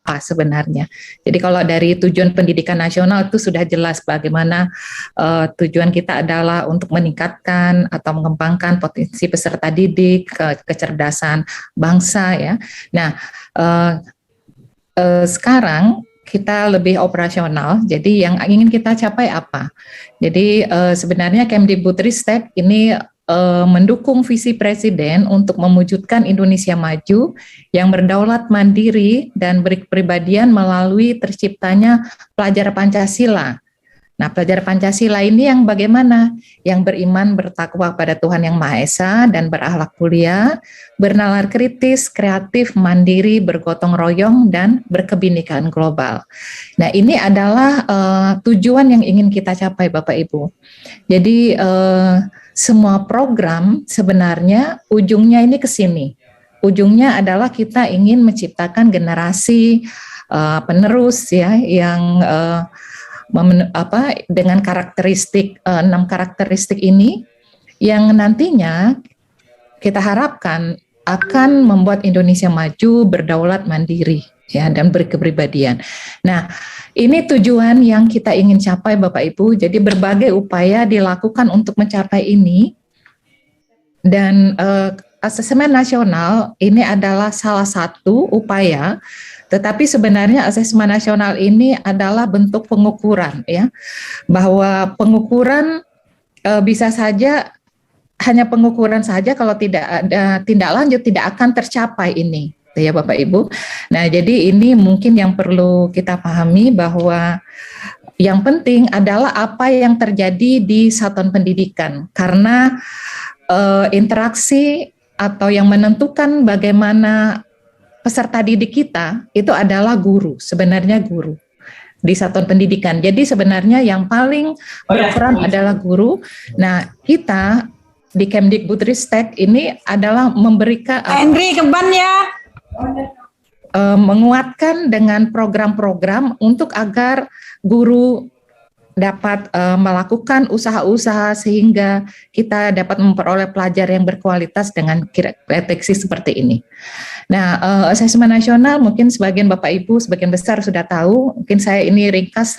Sebenarnya. Jadi kalau dari tujuan pendidikan nasional itu sudah jelas bagaimana tujuan kita adalah untuk meningkatkan atau mengembangkan potensi peserta didik, kecerdasan bangsa ya. Nah, sekarang kita lebih operasional. Jadi yang ingin kita capai apa? Jadi sebenarnya Kemdikbudristek ini mendukung visi Presiden untuk mewujudkan Indonesia maju yang berdaulat mandiri dan berkepribadian melalui terciptanya pelajar Pancasila. Nah, pelajar Pancasila ini yang bagaimana? Yang beriman bertakwa pada Tuhan Yang Maha Esa dan berakhlak mulia, bernalar kritis, kreatif, mandiri, bergotong royong, dan berkebinekaan global. Nah, ini adalah tujuan yang ingin kita capai, Bapak Ibu. Jadi, semua program sebenarnya ujungnya ini ke sini. Ujungnya adalah kita ingin menciptakan generasi penerus ya yang dengan karakteristik 6 karakteristik ini yang nantinya kita harapkan akan membuat Indonesia maju, berdaulat mandiri ya dan berkepribadian. Nah, ini tujuan yang kita ingin capai Bapak Ibu. Jadi berbagai upaya dilakukan untuk mencapai ini. Dan asesmen nasional ini adalah salah satu upaya, tetapi sebenarnya asesmen nasional ini adalah bentuk pengukuran ya. Bahwa pengukuran bisa saja hanya pengukuran saja, kalau tidak ada tindak lanjut tidak akan tercapai ini. Ya Bapak Ibu. Nah, jadi ini mungkin yang perlu kita pahami bahwa yang penting adalah apa yang terjadi di satuan pendidikan, karena interaksi atau yang menentukan bagaimana peserta didik kita itu adalah guru, sebenarnya guru di satuan pendidikan. Jadi sebenarnya yang paling berperan adalah guru. Nah, kita di Kemdikbudristek ini adalah memberikan Henry keban ya. Menguatkan dengan program-program untuk agar guru dapat melakukan usaha-usaha sehingga kita dapat memperoleh pelajar yang berkualitas dengan deteksi seperti ini. Nah, asesmen nasional mungkin sebagian Bapak Ibu, sebagian besar sudah tahu, mungkin saya ini ringkas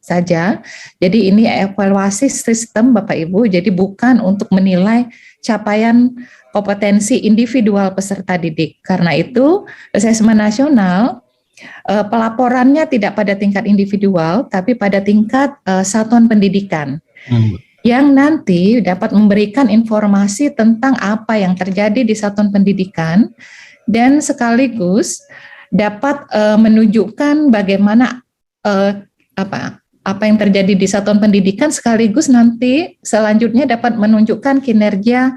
saja. Jadi ini evaluasi sistem Bapak Ibu, jadi bukan untuk menilai capaian kompetensi individual peserta didik. Karena itu, asesmen nasional pelaporannya tidak pada tingkat individual, tapi pada tingkat satuan pendidikan, yang nanti dapat memberikan informasi tentang apa yang terjadi di satuan pendidikan, dan sekaligus dapat menunjukkan bagaimana apa yang terjadi di satuan pendidikan, sekaligus nanti selanjutnya dapat menunjukkan kinerja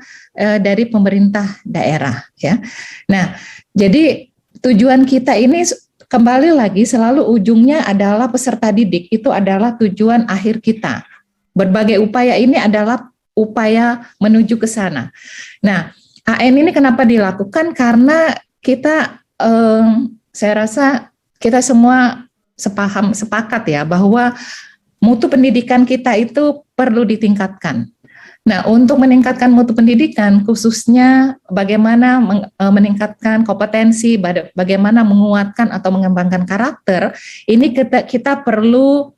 dari pemerintah daerah. Ya, nah jadi tujuan kita ini kembali lagi selalu ujungnya adalah peserta didik, itu adalah tujuan akhir kita. Berbagai upaya ini adalah upaya menuju ke sana. Nah, AN ini kenapa dilakukan? Karena kita, saya rasa kita semua sepakat ya bahwa mutu pendidikan kita itu perlu ditingkatkan. Nah, untuk meningkatkan mutu pendidikan, khususnya bagaimana meningkatkan kompetensi, bagaimana menguatkan atau mengembangkan karakter, ini kita perlu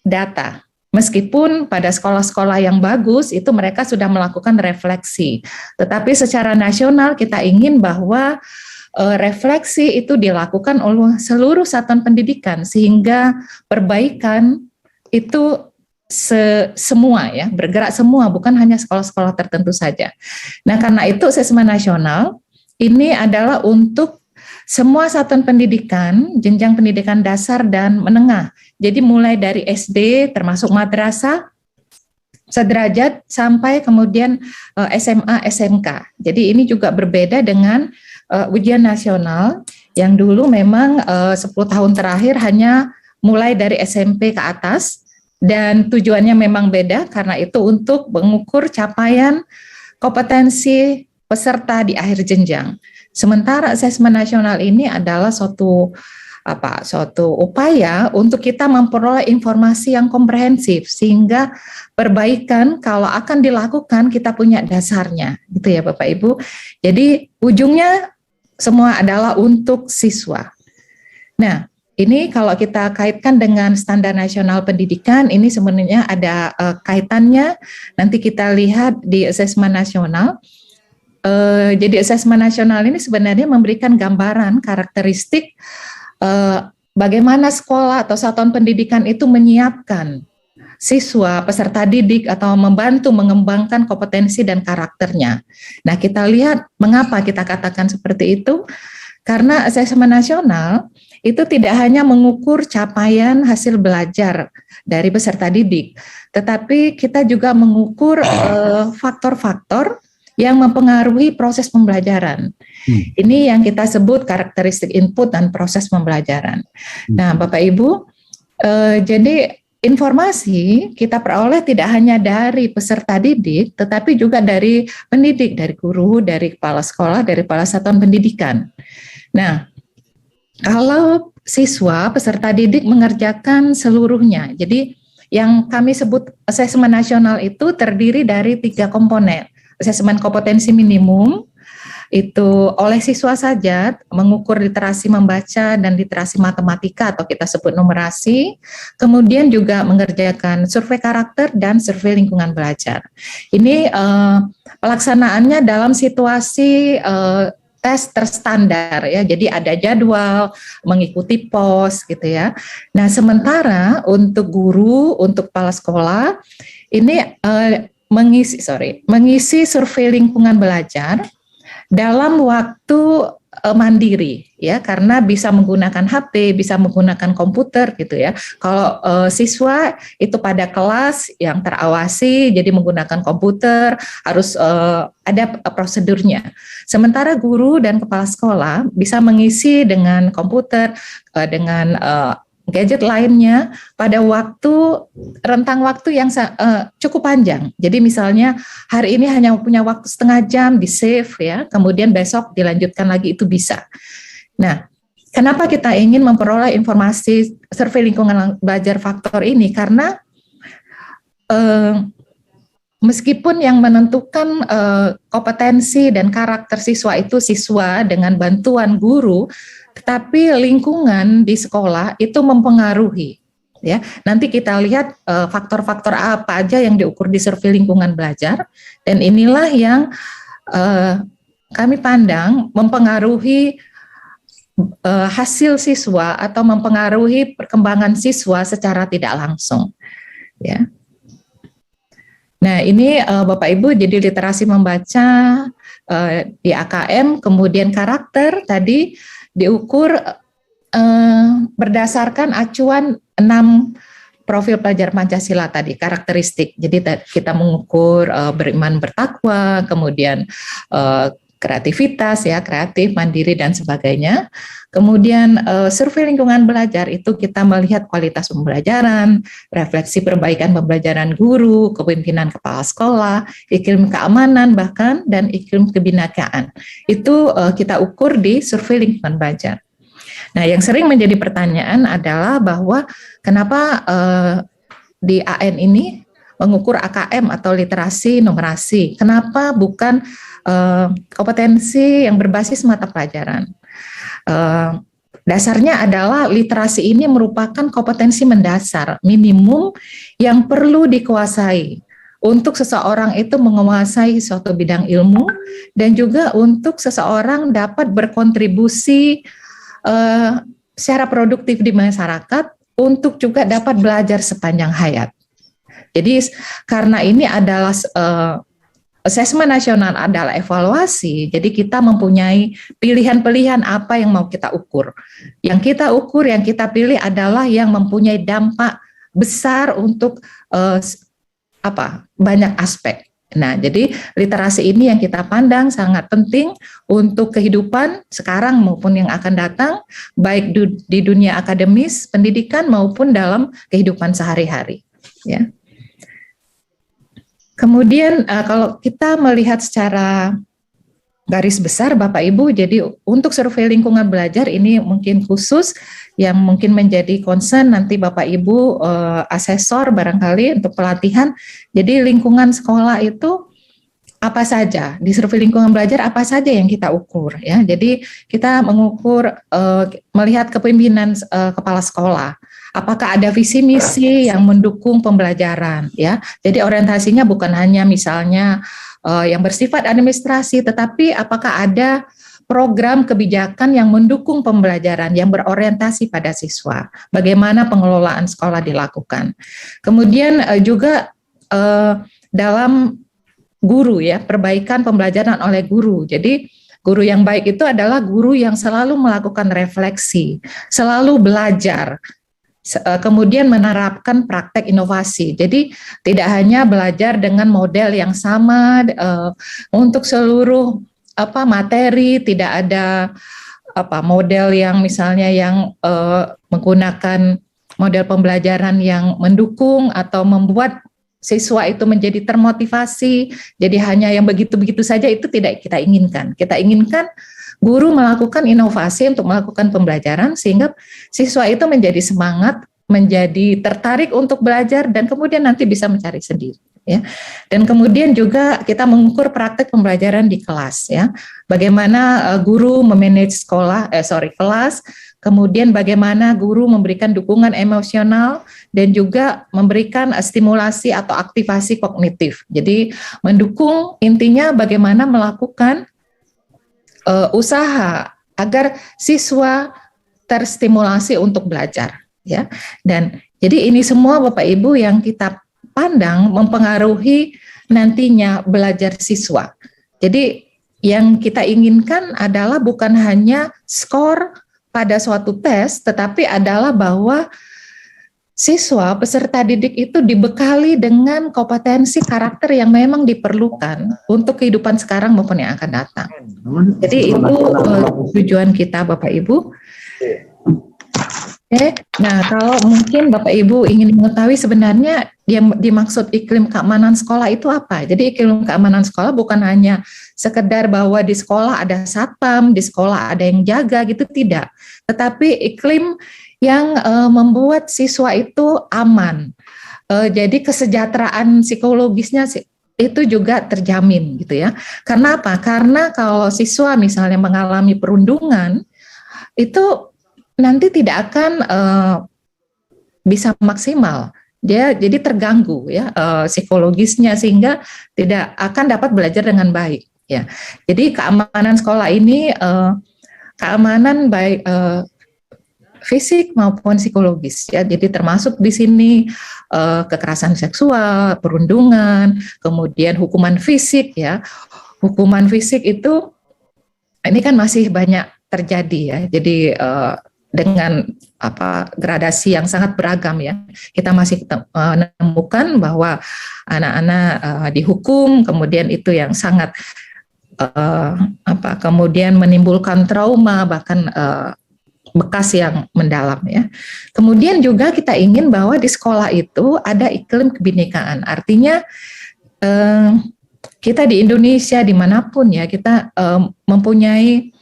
data. Meskipun pada sekolah-sekolah yang bagus, itu mereka sudah melakukan refleksi. Tetapi secara nasional kita ingin bahwa refleksi itu dilakukan oleh seluruh satuan pendidikan, sehingga perbaikan itu semua ya, bergerak semua, bukan hanya sekolah-sekolah tertentu saja. Nah, karena itu asesmen nasional ini adalah untuk semua satuan pendidikan, jenjang pendidikan dasar dan menengah. Jadi mulai dari SD termasuk madrasah, sederajat sampai kemudian SMA, SMK. Jadi ini juga berbeda dengan ujian nasional yang dulu memang 10 tahun terakhir hanya mulai dari SMP ke atas. Dan tujuannya memang beda, karena itu untuk mengukur capaian kompetensi peserta di akhir jenjang. Sementara asesmen nasional ini adalah suatu suatu upaya untuk kita memperoleh informasi yang komprehensif sehingga perbaikan kalau akan dilakukan kita punya dasarnya, gitu ya Bapak Ibu. Jadi ujungnya semua adalah untuk siswa. Nah, ini kalau kita kaitkan dengan standar nasional pendidikan, ini sebenarnya ada kaitannya. Nanti kita lihat di asesmen nasional. Jadi asesmen nasional ini sebenarnya memberikan gambaran karakteristik bagaimana sekolah atau satuan pendidikan itu menyiapkan siswa, peserta didik atau membantu mengembangkan kompetensi dan karakternya. Nah, kita lihat mengapa kita katakan seperti itu, karena asesmen nasional itu tidak hanya mengukur capaian hasil belajar dari peserta didik, tetapi kita juga mengukur faktor-faktor yang mempengaruhi proses pembelajaran. Ini yang kita sebut karakteristik input dan proses pembelajaran. Nah, Bapak Ibu, jadi informasi kita peroleh tidak hanya dari peserta didik, tetapi juga dari pendidik, dari guru, dari kepala sekolah, dari kepala satuan pendidikan. Nah, kalau siswa, peserta didik mengerjakan seluruhnya, jadi yang kami sebut asesmen nasional itu terdiri dari 3 komponen. Asesmen kompetensi minimum, itu oleh siswa saja mengukur literasi membaca dan literasi matematika atau kita sebut numerasi, kemudian juga mengerjakan survei karakter dan survei lingkungan belajar. Ini pelaksanaannya dalam situasi tes terstandar ya, jadi ada jadwal, mengikuti pos gitu ya. Nah, sementara untuk guru, untuk kepala sekolah ini mengisi survei lingkungan belajar dalam waktu mandiri ya, karena bisa menggunakan HP, bisa menggunakan komputer gitu ya. Kalau siswa itu pada kelas yang terawasi jadi menggunakan komputer, harus ada prosedurnya. Sementara guru dan kepala sekolah bisa mengisi dengan komputer, dengan gadget lainnya pada rentang waktu yang cukup panjang. Jadi misalnya hari ini hanya punya waktu setengah jam, di save ya, kemudian besok dilanjutkan lagi, itu bisa. Nah, kenapa kita ingin memperoleh informasi survei lingkungan belajar faktor ini? Karena meskipun yang menentukan kompetensi dan karakter siswa itu siswa dengan bantuan guru, tetapi lingkungan di sekolah itu mempengaruhi. Ya, nanti kita lihat faktor-faktor apa aja yang diukur di survei lingkungan belajar, dan inilah yang kami pandang mempengaruhi hasil siswa atau mempengaruhi perkembangan siswa secara tidak langsung. Ya. Nah, ini Bapak Ibu, jadi literasi membaca di AKM, kemudian karakter tadi diukur berdasarkan acuan 6 profil pelajar Pancasila tadi, karakteristik. Jadi kita mengukur beriman bertakwa, kemudian kreativitas ya, kreatif, mandiri dan sebagainya. Kemudian survei lingkungan belajar itu kita melihat kualitas pembelajaran, refleksi perbaikan pembelajaran guru, kepemimpinan kepala sekolah, iklim keamanan bahkan, dan iklim kebinakaan. Itu kita ukur di survei lingkungan belajar. Nah, yang sering menjadi pertanyaan adalah bahwa kenapa di AN ini mengukur AKM atau literasi numerasi, kenapa bukan kompetensi yang berbasis mata pelajaran? Dasarnya adalah literasi ini merupakan kompetensi mendasar minimum yang perlu dikuasai untuk seseorang itu menguasai suatu bidang ilmu, dan juga untuk seseorang dapat berkontribusi secara produktif di masyarakat, untuk juga dapat belajar sepanjang hayat. Jadi karena ini adalah asesmen nasional adalah evaluasi, jadi kita mempunyai pilihan-pilihan apa yang mau kita ukur. Yang kita ukur, yang kita pilih adalah yang mempunyai dampak besar untuk banyak aspek. Nah, jadi literasi ini yang kita pandang sangat penting untuk kehidupan sekarang maupun yang akan datang, baik di dunia akademis, pendidikan maupun dalam kehidupan sehari-hari. Ya. Kemudian kalau kita melihat secara garis besar Bapak Ibu, jadi untuk survei lingkungan belajar ini mungkin khusus yang mungkin menjadi concern nanti Bapak Ibu asesor barangkali untuk pelatihan. Jadi lingkungan sekolah itu apa saja, di survei lingkungan belajar apa saja yang kita ukur ya. Jadi kita mengukur melihat kepemimpinan kepala sekolah. Apakah ada visi misi yang mendukung pembelajaran ya. Jadi orientasinya bukan hanya misalnya yang bersifat administrasi, tetapi apakah ada program kebijakan yang mendukung pembelajaran yang berorientasi pada siswa. Bagaimana pengelolaan sekolah dilakukan. Kemudian juga dalam guru ya, perbaikan pembelajaran oleh guru. Jadi guru yang baik itu adalah guru yang selalu melakukan refleksi, selalu belajar, kemudian menerapkan praktek inovasi. Jadi tidak hanya belajar dengan model yang sama untuk seluruh materi, tidak ada model yang misalnya yang menggunakan model pembelajaran yang mendukung atau membuat siswa itu menjadi termotivasi. Jadi hanya yang begitu-begitu saja itu tidak kita inginkan. Kita inginkan guru melakukan inovasi untuk melakukan pembelajaran sehingga siswa itu menjadi semangat, menjadi tertarik untuk belajar dan kemudian nanti bisa mencari sendiri ya. Dan kemudian juga kita mengukur praktek pembelajaran di kelas ya. Bagaimana guru memanage kelas, kemudian bagaimana guru memberikan dukungan emosional dan juga memberikan stimulasi atau aktivasi kognitif. Jadi mendukung intinya bagaimana melakukan usaha agar siswa terstimulasi untuk belajar ya. Dan jadi ini semua Bapak Ibu yang kita pandang mempengaruhi nantinya belajar siswa. Jadi yang kita inginkan adalah bukan hanya skor pada suatu tes, tetapi adalah bahwa siswa peserta didik itu dibekali dengan kompetensi karakter yang memang diperlukan untuk kehidupan sekarang maupun yang akan datang. Jadi itu tujuan kita Bapak Ibu. Nah kalau mungkin Bapak Ibu ingin mengetahui sebenarnya yang dimaksud iklim keamanan sekolah itu apa? Jadi iklim keamanan sekolah bukan hanya sekedar bahwa di sekolah ada satpam, di sekolah ada yang jaga gitu, tidak. Tetapi iklim yang membuat siswa itu aman. Jadi kesejahteraan psikologisnya itu juga terjamin gitu ya. Karena apa? Karena kalau siswa misalnya mengalami perundungan itu nanti tidak akan bisa maksimal. Dia jadi terganggu ya psikologisnya sehingga tidak akan dapat belajar dengan baik ya. Jadi keamanan sekolah ini keamanan baik fisik maupun psikologis ya. Jadi termasuk di sini kekerasan seksual, perundungan, kemudian hukuman fisik ya. Hukuman fisik itu ini kan masih banyak terjadi ya. Jadi dengan gradasi yang sangat beragam ya. Kita masih menemukan bahwa anak-anak dihukum, kemudian itu yang sangat kemudian menimbulkan trauma bahkan bekas yang mendalam ya. Kemudian juga kita ingin bahwa di sekolah itu ada iklim kebinekaan. Artinya kita di Indonesia dimanapun ya kita mempunyai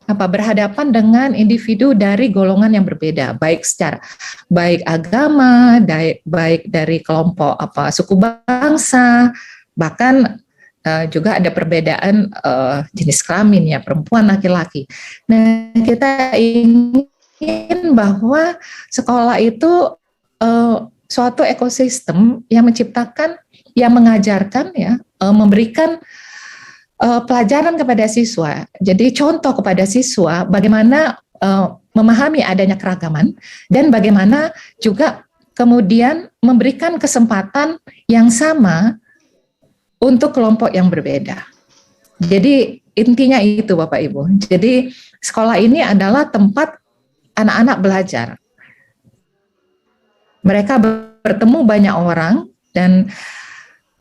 berhadapan dengan individu dari golongan yang berbeda, baik agama, baik dari kelompok suku bangsa, bahkan juga ada perbedaan jenis kelamin ya, perempuan laki-laki. Nah, kita ingin bahwa sekolah itu suatu ekosistem yang menciptakan, yang mengajarkan ya, memberikan pelajaran kepada siswa. Jadi contoh kepada siswa bagaimana memahami adanya keragaman dan bagaimana juga kemudian memberikan kesempatan yang sama untuk kelompok yang berbeda. Jadi intinya itu Bapak Ibu. Jadi sekolah ini adalah tempat anak-anak belajar. Mereka bertemu banyak orang dan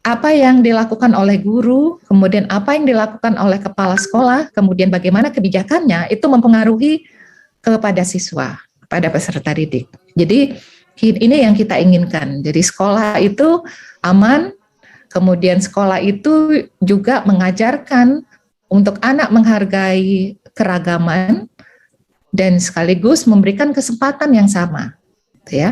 apa yang dilakukan oleh guru, kemudian apa yang dilakukan oleh kepala sekolah, kemudian bagaimana kebijakannya itu mempengaruhi kepada siswa, pada peserta didik. Jadi ini yang kita inginkan. Jadi sekolah itu aman, kemudian sekolah itu juga mengajarkan untuk anak menghargai keragaman dan sekaligus memberikan kesempatan yang sama, gitu ya.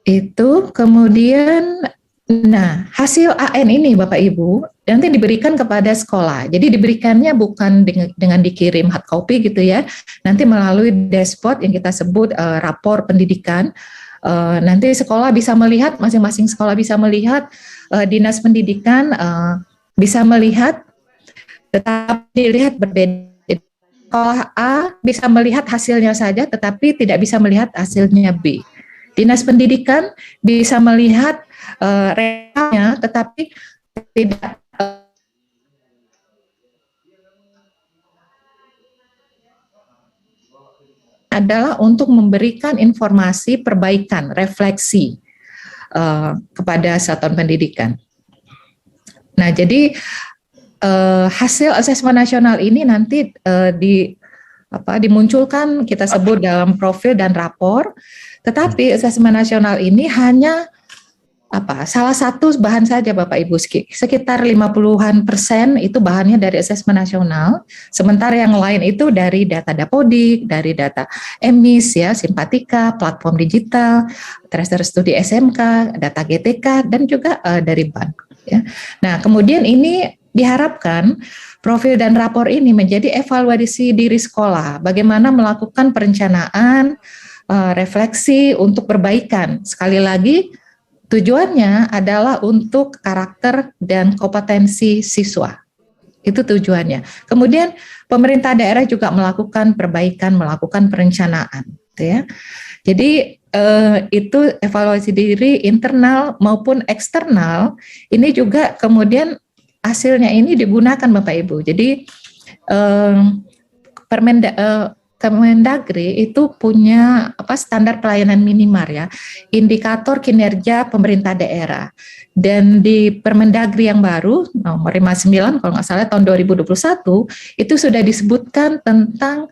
Itu kemudian, nah hasil AN ini Bapak Ibu nanti diberikan kepada sekolah. Jadi diberikannya bukan dengan dikirim hard copy gitu ya, nanti melalui dashboard yang kita sebut rapor pendidikan. Nanti sekolah bisa melihat, masing-masing sekolah bisa melihat, dinas pendidikan bisa melihat, tetapi dilihat berbeda. Sekolah A bisa melihat hasilnya saja, tetapi tidak bisa melihat hasilnya B. Dinas pendidikan bisa melihat rekamnya, tetapi tidak adalah untuk memberikan informasi perbaikan, refleksi kepada satuan pendidikan. Nah, jadi hasil asesmen nasional ini nanti dimunculkan, kita sebut dalam profil dan rapor. Tetapi asesmen nasional ini hanya salah satu bahan saja Bapak Ibu, sekitar 50-an% itu bahannya dari asesmen nasional, sementara yang lain itu dari data Dapodik, dari data EMIS ya, Simpatika, platform digital, tracer studi SMK, data GTK, dan juga dari BAN ya. Nah, kemudian ini diharapkan profil dan rapor ini menjadi evaluasi diri sekolah, bagaimana melakukan perencanaan, refleksi untuk perbaikan. Sekali lagi, tujuannya adalah untuk karakter dan kompetensi siswa. Itu tujuannya. Kemudian pemerintah daerah juga melakukan perbaikan, melakukan perencanaan. Gitu ya. Jadi itu evaluasi diri internal maupun eksternal, ini juga kemudian hasilnya ini digunakan Bapak Ibu. Jadi Kemendagri itu punya standar pelayanan minimal ya, indikator kinerja pemerintah daerah. Dan di Permendagri yang baru nomor 59 kalau nggak salah tahun 2021 itu sudah disebutkan tentang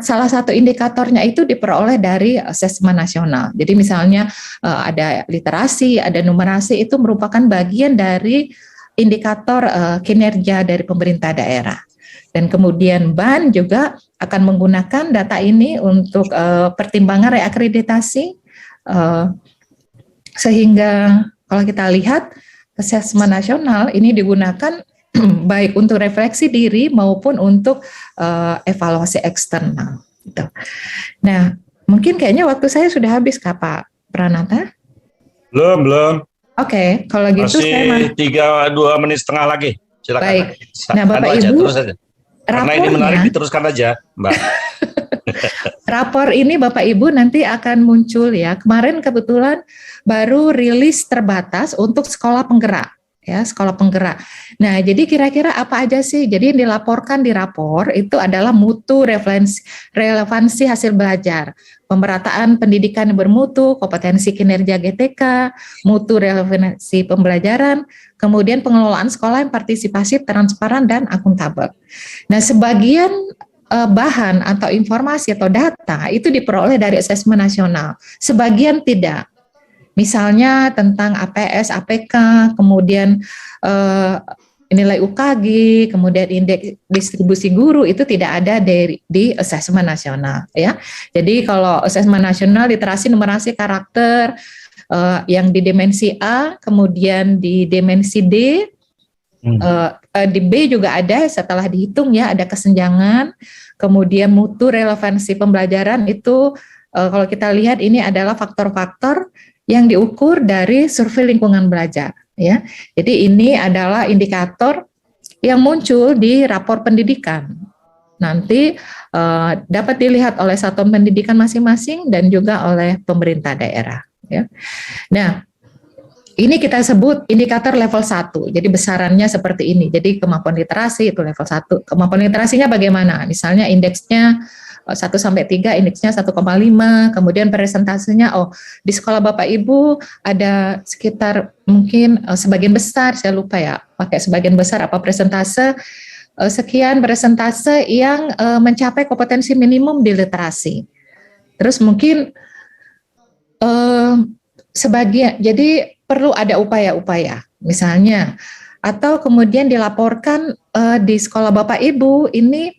salah satu indikatornya itu diperoleh dari asesmen nasional. Jadi misalnya ada literasi, ada numerasi, itu merupakan bagian dari indikator kinerja dari pemerintah daerah. Dan kemudian BAN juga akan menggunakan data ini untuk pertimbangan reakreditasi, sehingga kalau kita lihat asesmen nasional ini digunakan baik untuk refleksi diri maupun untuk evaluasi eksternal. Gitu. Nah, mungkin kayaknya waktu saya sudah habis, Pak Pranata. Belum. Oke, kalau gitu masih 2 menit setengah lagi. Silakan. Baik. Nah, Bapak Ibu, terus aja. Karena ini menarik, diteruskan aja, Mbak. Rapor ini Bapak Ibu nanti akan muncul ya. Kemarin kebetulan baru rilis terbatas untuk sekolah penggerak. Ya, sekolah penggerak. Nah, jadi kira-kira apa aja sih? Jadi yang dilaporkan di rapor itu adalah mutu relevansi hasil belajar, pemerataan pendidikan yang bermutu, kompetensi kinerja GTK, mutu relevansi pembelajaran, kemudian pengelolaan sekolah yang partisipasi, transparan, dan akuntabel. Nah, sebagian bahan atau informasi atau data itu diperoleh dari asesmen nasional, sebagian tidak. Misalnya tentang APS, APK, kemudian nilai UKG, kemudian indeks distribusi guru itu tidak ada di asesmen nasional ya. Jadi kalau asesmen nasional literasi, numerasi, karakter yang di dimensi A, kemudian di dimensi D, di B juga ada setelah dihitung ya, ada kesenjangan, kemudian mutu relevansi pembelajaran itu kalau kita lihat ini adalah faktor-faktor yang diukur dari survei lingkungan belajar ya. Jadi ini adalah indikator yang muncul di rapor pendidikan. Nanti dapat dilihat oleh satuan pendidikan masing-masing dan juga oleh pemerintah daerah ya. Nah, ini kita sebut indikator level 1. Jadi besarannya seperti ini. Jadi kemampuan literasi itu level 1. Kemampuan literasinya bagaimana? Misalnya indeksnya 1 sampai 3, indeksnya 1,5, kemudian presentasenya di sekolah Bapak Ibu ada sekitar mungkin sebagian besar, saya lupa ya, pakai sebagian besar apa presentase, sekian presentase yang mencapai kompetensi minimum di literasi. Terus mungkin sebagian, jadi perlu ada upaya-upaya, misalnya atau kemudian dilaporkan di sekolah Bapak Ibu ini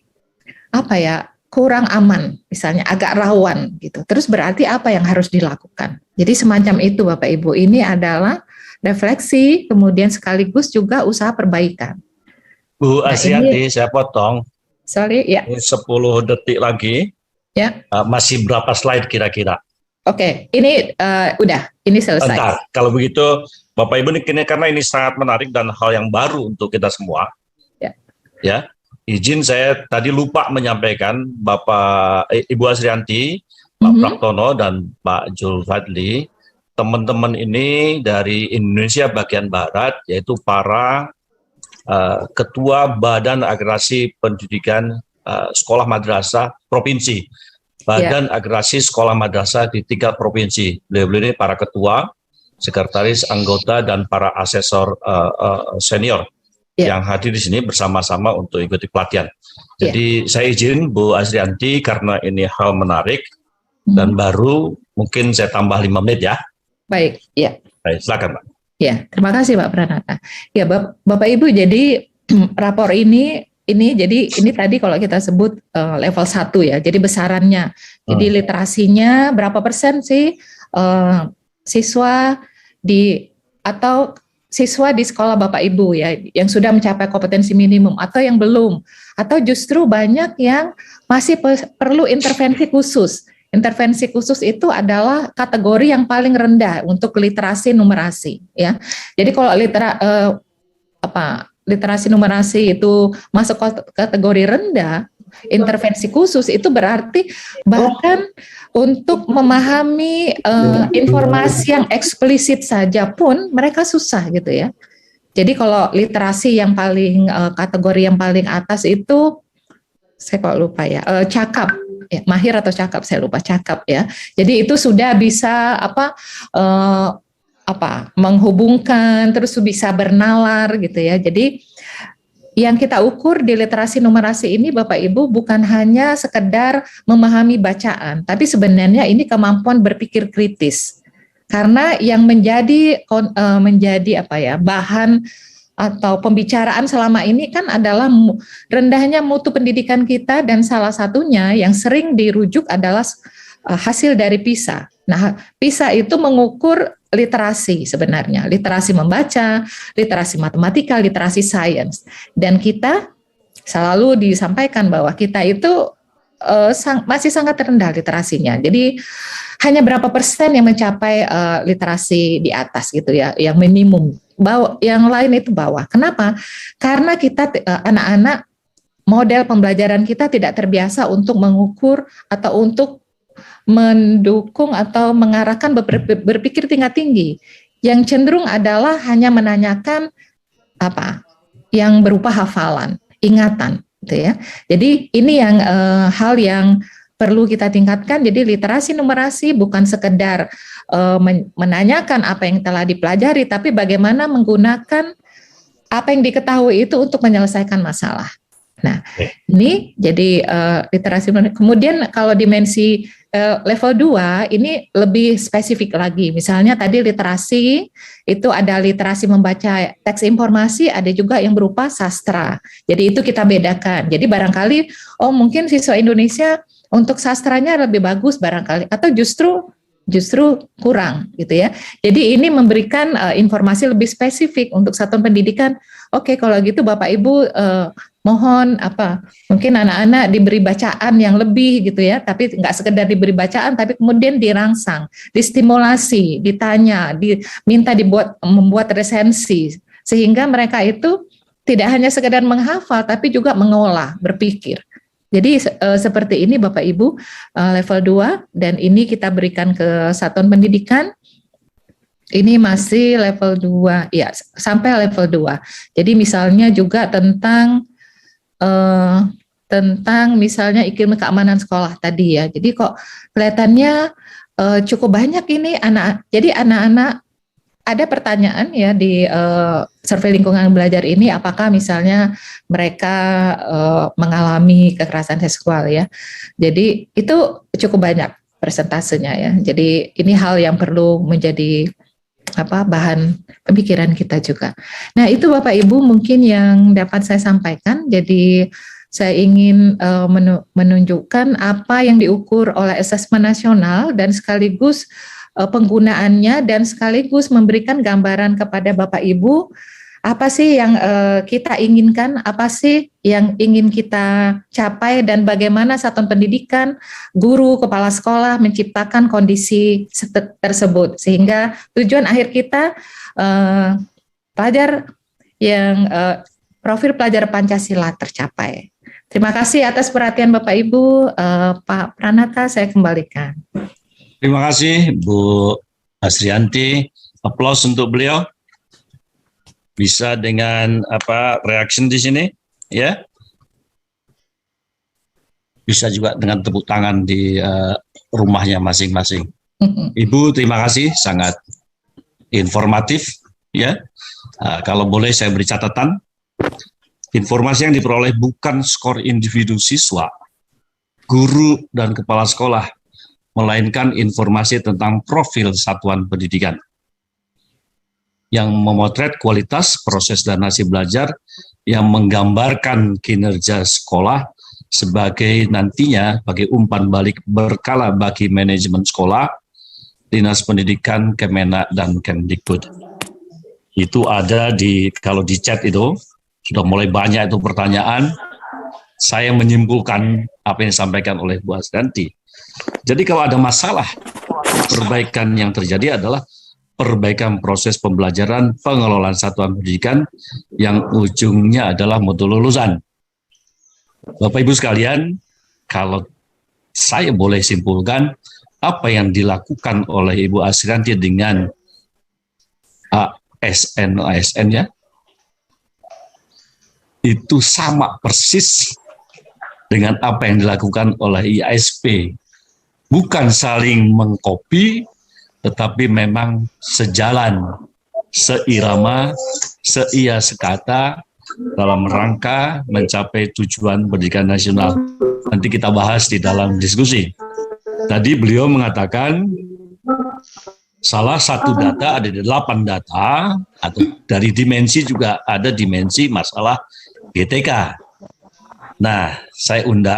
kurang aman, misalnya agak rawan gitu. Terus berarti apa yang harus dilakukan? Jadi semacam itu Bapak Ibu, ini adalah refleksi, kemudian sekaligus juga usaha perbaikan. Bu Asrianti, saya potong. Sorry, ya. Ini 10 detik lagi. Ya. Masih berapa slide kira-kira? Oke, ini udah, ini selesai. Bentar, kalau begitu Bapak Ibu, karena ini sangat menarik dan hal yang baru untuk kita semua. Ya, izin saya tadi lupa menyampaikan Ibu Asrianti, Pak Praktono dan Pak Julfadli, teman-teman ini dari Indonesia bagian barat, yaitu para ketua Badan Agresi Pendidikan Sekolah Madrasah Provinsi. Badan Agresi Sekolah Madrasah di tingkat provinsi. Beliau-beliau ini para ketua, sekretaris, anggota, dan para asesor senior yang hadir di sini bersama-sama untuk ikuti pelatihan. Jadi saya izin Bu Asrianti, karena ini hal menarik dan baru, mungkin saya tambah 5 menit ya. Baik, ya. Baik, silakan Pak. Ya, terima kasih Pak Pranata. Ya, Bapak Ibu, jadi rapor ini jadi ini tadi kalau kita sebut level 1 ya, jadi besarannya. Jadi literasinya berapa persen sih siswa di sekolah Bapak Ibu ya yang sudah mencapai kompetensi minimum atau yang belum, atau justru banyak yang masih perlu intervensi khusus. Intervensi khusus itu adalah kategori yang paling rendah untuk literasi numerasi ya. Jadi kalau literasi numerasi itu masuk kategori rendah, intervensi khusus itu berarti bahkan untuk memahami informasi yang eksplisit saja pun mereka susah gitu ya. Jadi kalau literasi yang paling kategori yang paling atas itu saya kok lupa ya, cakap ya, mahir atau cakap, saya lupa, cakap ya. Jadi itu sudah bisa menghubungkan, terus bisa bernalar gitu ya. Jadi yang kita ukur di literasi numerasi ini Bapak Ibu bukan hanya sekedar memahami bacaan, tapi sebenarnya ini kemampuan berpikir kritis. Karena yang menjadi bahan atau pembicaraan selama ini kan adalah rendahnya mutu pendidikan kita, dan salah satunya yang sering dirujuk adalah hasil dari PISA. Nah, PISA itu mengukur literasi sebenarnya, literasi membaca, literasi matematika, literasi sains. Dan kita selalu disampaikan bahwa kita itu masih sangat rendah literasinya. Jadi hanya berapa persen yang mencapai literasi di atas gitu ya, yang minimum. Yang lain itu bawah. Kenapa? Karena kita anak-anak, model pembelajaran kita tidak terbiasa untuk mengukur atau untuk mendukung atau mengarahkan berpikir tingkat tinggi. Yang cenderung adalah hanya menanyakan yang berupa hafalan, ingatan, gitu ya. Jadi ini yang hal yang perlu kita tingkatkan. Jadi literasi numerasi bukan sekedar menanyakan apa yang telah dipelajari, tapi bagaimana menggunakan apa yang diketahui itu untuk menyelesaikan masalah. Nah, ini jadi literasi. Kemudian kalau dimensi level 2 ini lebih spesifik lagi. Misalnya tadi literasi itu ada literasi membaca teks informasi, ada juga yang berupa sastra. Jadi itu kita bedakan. Jadi barangkali mungkin siswa Indonesia untuk sastranya lebih bagus barangkali, atau justru kurang gitu ya. Jadi ini memberikan informasi lebih spesifik untuk satuan pendidikan. Oke, kalau gitu Bapak Ibu mohon mungkin anak-anak diberi bacaan yang lebih gitu ya, tapi nggak sekedar diberi bacaan, tapi kemudian dirangsang, distimulasi, ditanya, diminta membuat resensi, sehingga mereka itu tidak hanya sekedar menghafal, tapi juga mengolah, berpikir. Jadi seperti ini Bapak Ibu, level 2, dan ini kita berikan ke satuan pendidikan. Ini masih level 2, ya sampai level 2. Jadi misalnya juga tentang misalnya iklim keamanan sekolah tadi ya. Jadi kok kelihatannya cukup banyak ini jadi anak-anak ada pertanyaan ya di survei lingkungan belajar ini, apakah misalnya mereka mengalami kekerasan seksual ya. Jadi itu cukup banyak persentasenya ya. Jadi ini hal yang perlu menjadi bahan pemikiran kita juga. Nah, itu Bapak Ibu mungkin yang dapat saya sampaikan. Jadi saya ingin menunjukkan apa yang diukur oleh asesmen nasional dan sekaligus penggunaannya dan sekaligus memberikan gambaran kepada Bapak Ibu apa sih yang kita inginkan, apa sih yang ingin kita capai, dan bagaimana satuan pendidikan, guru, kepala sekolah menciptakan kondisi tersebut sehingga tujuan akhir kita pelajar yang profil pelajar Pancasila tercapai. Terima kasih atas perhatian Bapak Ibu. Pak Pranata, saya kembalikan. Terima kasih Bu Asrianti. Aplaus untuk beliau. Bisa dengan reaction di sini, ya. Bisa juga dengan tepuk tangan di rumahnya masing-masing. Ibu, terima kasih, sangat informatif, ya. Kalau boleh saya beri catatan, informasi yang diperoleh bukan skor individu siswa, guru dan kepala sekolah, melainkan informasi tentang profil satuan pendidikan yang memotret kualitas proses dan hasil belajar, yang menggambarkan kinerja sekolah sebagai nantinya bagi umpan balik berkala bagi manajemen sekolah, Dinas Pendidikan, Kemenak, dan Kemdikbud. Itu ada kalau di chat itu, sudah mulai banyak itu pertanyaan, saya menyimpulkan apa yang disampaikan oleh Bu Asrianti. Jadi kalau ada masalah, perbaikan yang terjadi adalah perbaikan proses pembelajaran pengelolaan satuan pendidikan yang ujungnya adalah mutu lulusan. Bapak Ibu sekalian, kalau saya boleh simpulkan, apa yang dilakukan oleh Ibu Asrianti dengan ASN ya, itu sama persis dengan apa yang dilakukan oleh IASP. Bukan saling mengkopi, tetapi memang sejalan, seirama, seia sekata dalam rangka mencapai tujuan pendidikan nasional. Nanti kita bahas di dalam diskusi. Tadi beliau mengatakan salah satu data, ada 8 data, atau dari dimensi juga ada dimensi masalah GTK. Nah, saya undang